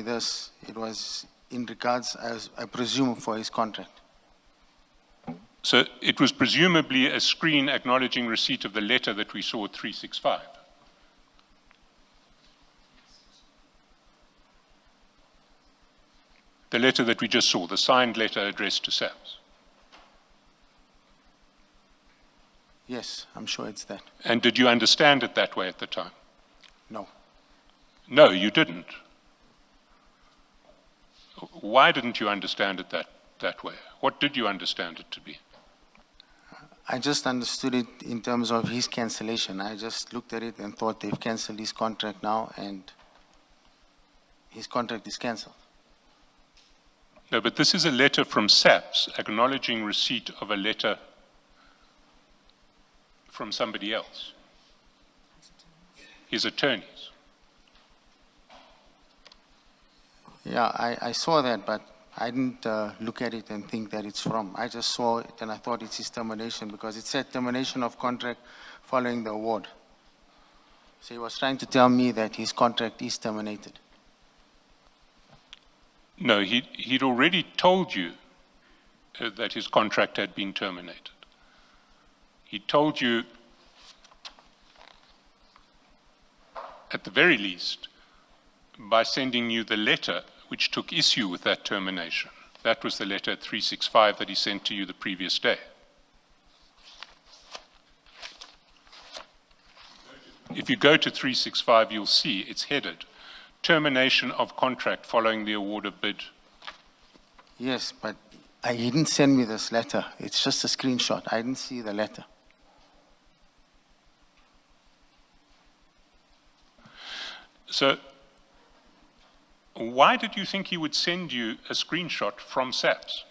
this, it was in regards, as I presume, for his contract. So it was presumably a screen acknowledging receipt of the letter that we saw at 365. The letter that we just saw, the signed letter addressed to SAPS. Yes, I'm sure it's that. And did you understand it that way at the time? No. No, you didn't. Why didn't you understand it that way? What did you understand it to be? I just understood it in terms of his cancellation. I just looked at it and thought they've canceled his contract now and his contract is canceled. No, but this is a letter from SAPS acknowledging receipt of a letter from somebody else, his attorneys. Yeah, I saw that, but I didn't look at it and think that it's from. I just saw it and I thought it's his termination because it said termination of contract following the award. So he was trying to tell me that his contract is terminated. No, he'd already told you that his contract had been terminated. He told you, at the very least, by sending you the letter which took issue with that termination. That was the letter at 365 that he sent to you the previous day. If you go to 365, you'll see it's headed, termination of contract following the award of bid. Yes, but he didn't send me this letter. It's just a screenshot. I didn't see the letter. So, why did you think he would send you a screenshot from SAPS?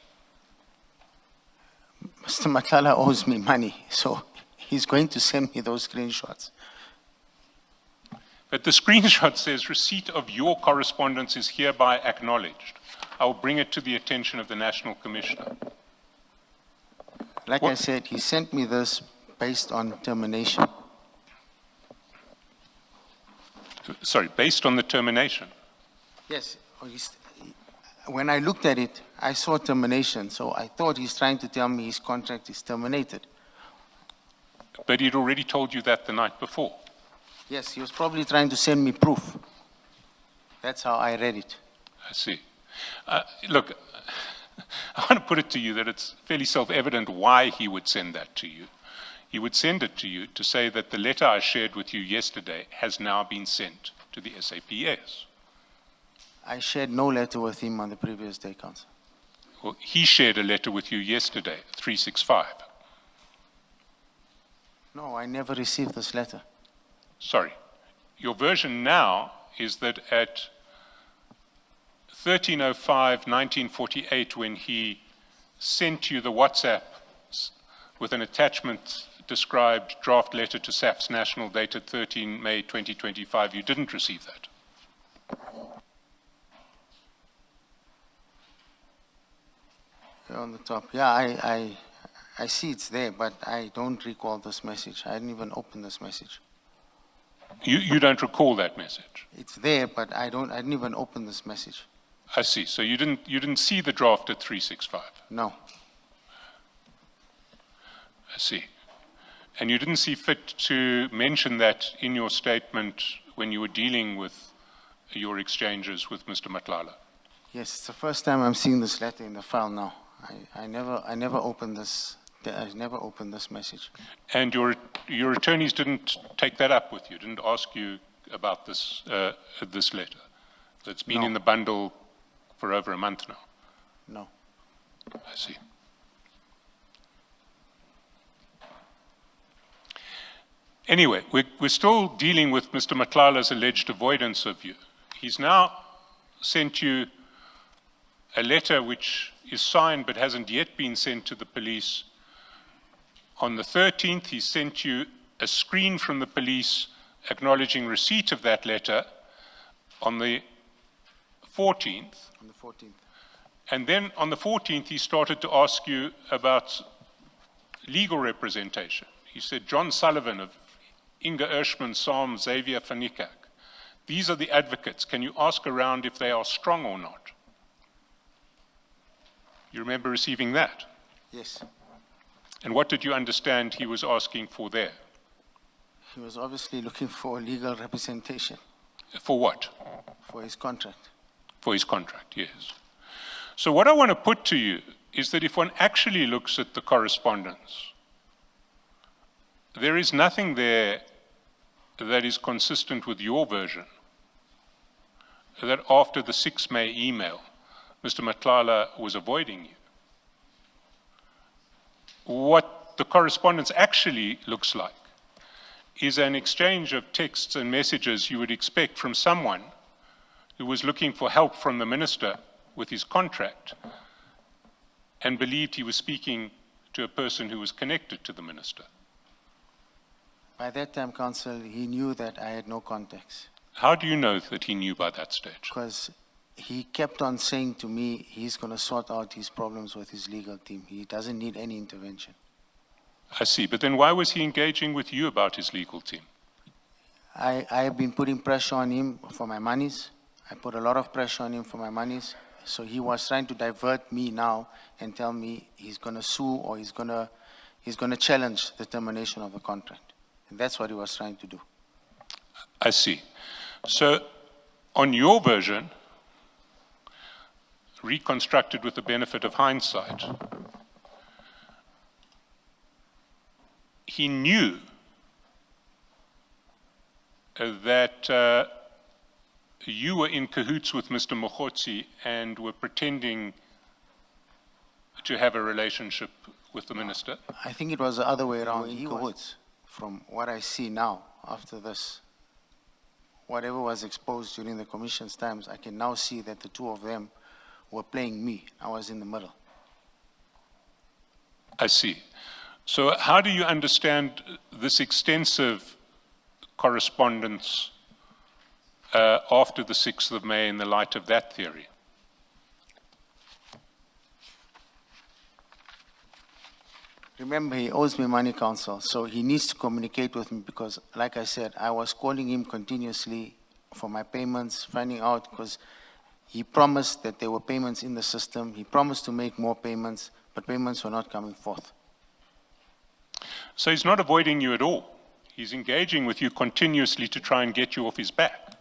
Mr. Matlala owes me money, so he's going to send me those screenshots. But the screenshot says, receipt of your correspondence is hereby acknowledged. I will bring it to the attention of the National Commissioner. Like I said, he sent me this based on termination. Sorry, based on the termination? Yes. When I looked at it, I saw termination, so I thought he's trying to tell me his contract is terminated. But he'd already told you that the night before. Yes, he was probably trying to send me proof. That's how I read it. I see. Look, I want to put it to you that it's fairly self-evident why he would send that to you. He would send it to you to say that the letter I shared with you yesterday has now been sent to the SAPS. I shared no letter with him on the previous day, Council. Well, he shared a letter with you yesterday, 365. No, I never received this letter. Sorry. Your version now is that at 13:05/1948, when he sent you the WhatsApp with an attachment described draft letter to SAPS National dated 13 May 2025, you didn't receive that. On the top. Yeah, I see it's there, but I don't recall this message. I didn't even open this message. You don't recall that message? It's there, but I didn't even open this message. I see. So you didn't see the draft at 365? No. I see. And you didn't see fit to mention that in your statement when you were dealing with your exchanges with Mr. Matlala? Yes, it's the first time I'm seeing this letter in the file now. I never opened this. I never opened this message. And your attorneys didn't take that up with you, didn't ask you about this this letter that's been in the bundle for over a month now? No. I see. Anyway, we're still dealing with Mr. Matlala's alleged avoidance of you. He's now sent you a letter which is signed but hasn't yet been sent to the police. On the 13th, he sent you a screen from the police acknowledging receipt of that letter on the 14th. On the 14th. And then on the 14th, he started to ask you about legal representation. He said, John Sullivan of Inga Ershman, Sam, Xavier van Niekerk, These are the advocates. Can you ask around if they are strong or not? You remember receiving that? Yes. And what did you understand he was asking for there? He was obviously looking for legal representation For what? for his contract. For his contract, yes. So what I want to put to you is that if one actually looks at the correspondence, there is nothing there that is consistent with your version, that after the 6 May email, Mr. Matlala was avoiding you. What the correspondence actually looks like is an exchange of texts and messages you would expect from someone who was looking for help from the minister with his contract and believed he was speaking to a person who was connected to the minister. By that time, Counsel, he knew that I had no contacts How do you know that he knew by that stage? because he kept on saying to me he's going to sort out his problems with his legal team. He doesn't need any intervention. I see, but then why was he engaging with you about his legal team? I have been putting pressure on him for my monies. I put a lot of pressure on him for my monies. So he was trying to divert me now and tell me he's going to sue or he's going to challenge the termination of the contract. And that's what he was trying to do. I see. So, on your version, reconstructed with the benefit of hindsight, he knew that you were in cahoots with Mr. Mogotsi and were pretending to have a relationship with the minister. I think it was the other way around. He was, from what I see now, after this, whatever was exposed during the commission's times, I can now see that the two of them were playing me. I was in the middle. I see. So how do you understand this extensive correspondence after the 6th of May in the light of that theory? Remember, he owes me money, Counsel, so he needs to communicate with me because, like I said, I was calling him continuously for my payments, finding out because he promised that there were payments in the system. He promised to make more payments, but payments were not coming forth. So he's not avoiding you at all. He's engaging with you continuously to try and get you off his back.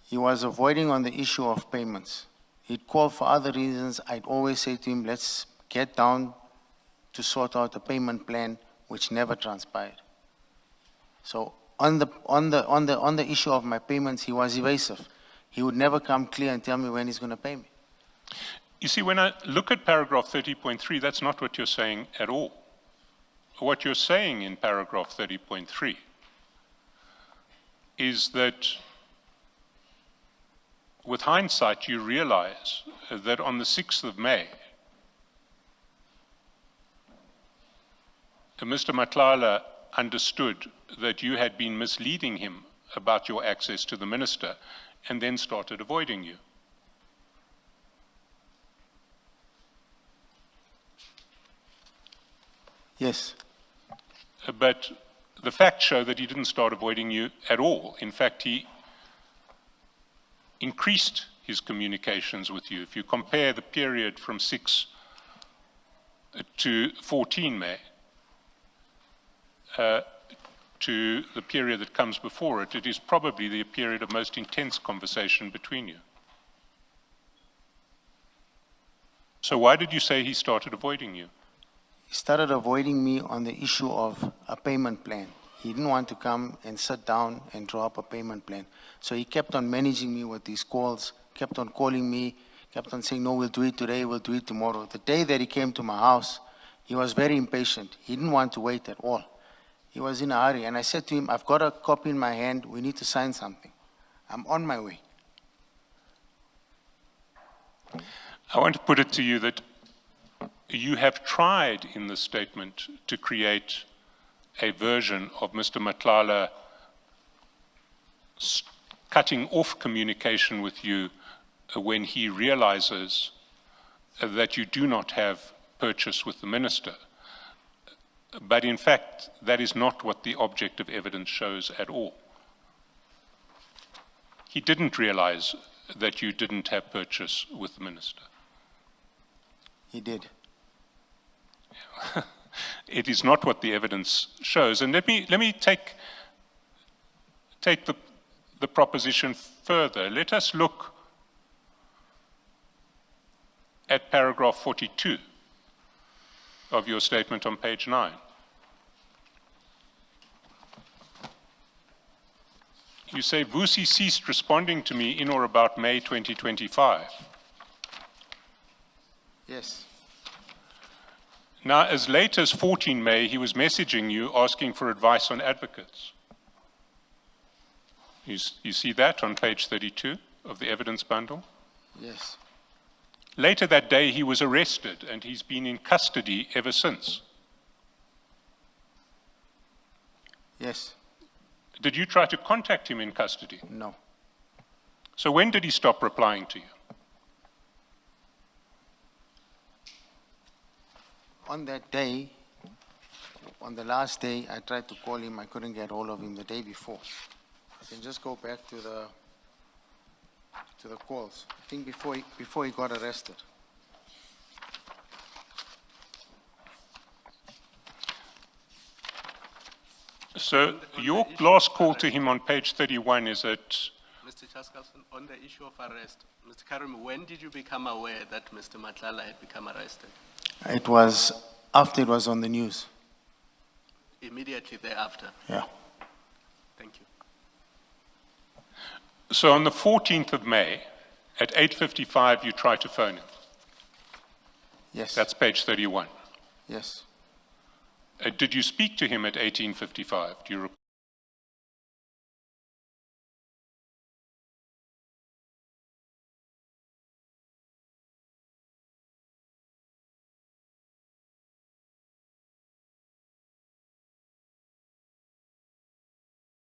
He was avoiding on the issue of payments. He'd call for other reasons. I'd always say to him, let's get down to sort out a payment plan, which never transpired. So on the issue of my payments, he was evasive. He would never come clear and tell me when he's going to pay me. You see, when I look at paragraph 30.3, that's not what you're saying at all. What you're saying in paragraph 30.3 is that with hindsight, you realize that on the 6th of May, Mr. Matlala understood that you had been misleading him about your access to the minister and then started avoiding you. Yes. But the facts show that he didn't start avoiding you at all. In fact, he increased his communications with you. If you compare the period from 6 to 14 May, to the period that comes before it, it is probably the period of most intense conversation between you. So why did you say he started avoiding you? He started avoiding me on the issue of a payment plan. He didn't want to come and sit down and draw up a payment plan. So he kept on managing me with these calls, kept on calling me, kept on saying, no, we'll do it today, we'll do it tomorrow. The day that he came to my house, he was very impatient. He didn't want to wait at all. He was in a hurry. And I said to him, I've got a copy in my hand. We need to sign something. I'm on my way. I want to put it to you that you have tried in this statement to create a version of Mr. Matlala cutting off communication with you when he realizes that you do not have purchase with the minister. But in fact, that is not what the objective evidence shows at all. he didn't realize that you didn't have purchase with the minister? He did. It is not what the evidence shows. And let me take the proposition further. Let us look at paragraph 42 of your statement on page 9. You say, Vusi ceased responding to me in or about May 2025. Yes. Now, as late as 14 May, he was messaging you asking for advice on advocates. You see that on page 32 of the evidence bundle? Yes. Later that day, he was arrested, and he's been in custody ever since. Yes. Did you try to contact him in custody? No. So when did he stop replying to you? On that day, on the last day, I tried to call him. I couldn't get hold of him the day before. I can just go back to the calls. I think before he got arrested. So your last call to him on page 31 is at... Mr. Chaskalson, on the issue of arrest, Mr. Carrim, when did you become aware that Mr. Matlala had become arrested? It was after it was on the news. Immediately thereafter? Yeah. Thank you. So on the 14th of May, at 8:55, you tried to phone him. Yes. That's page 31. Yes. Did you speak to him at 18:55? Do you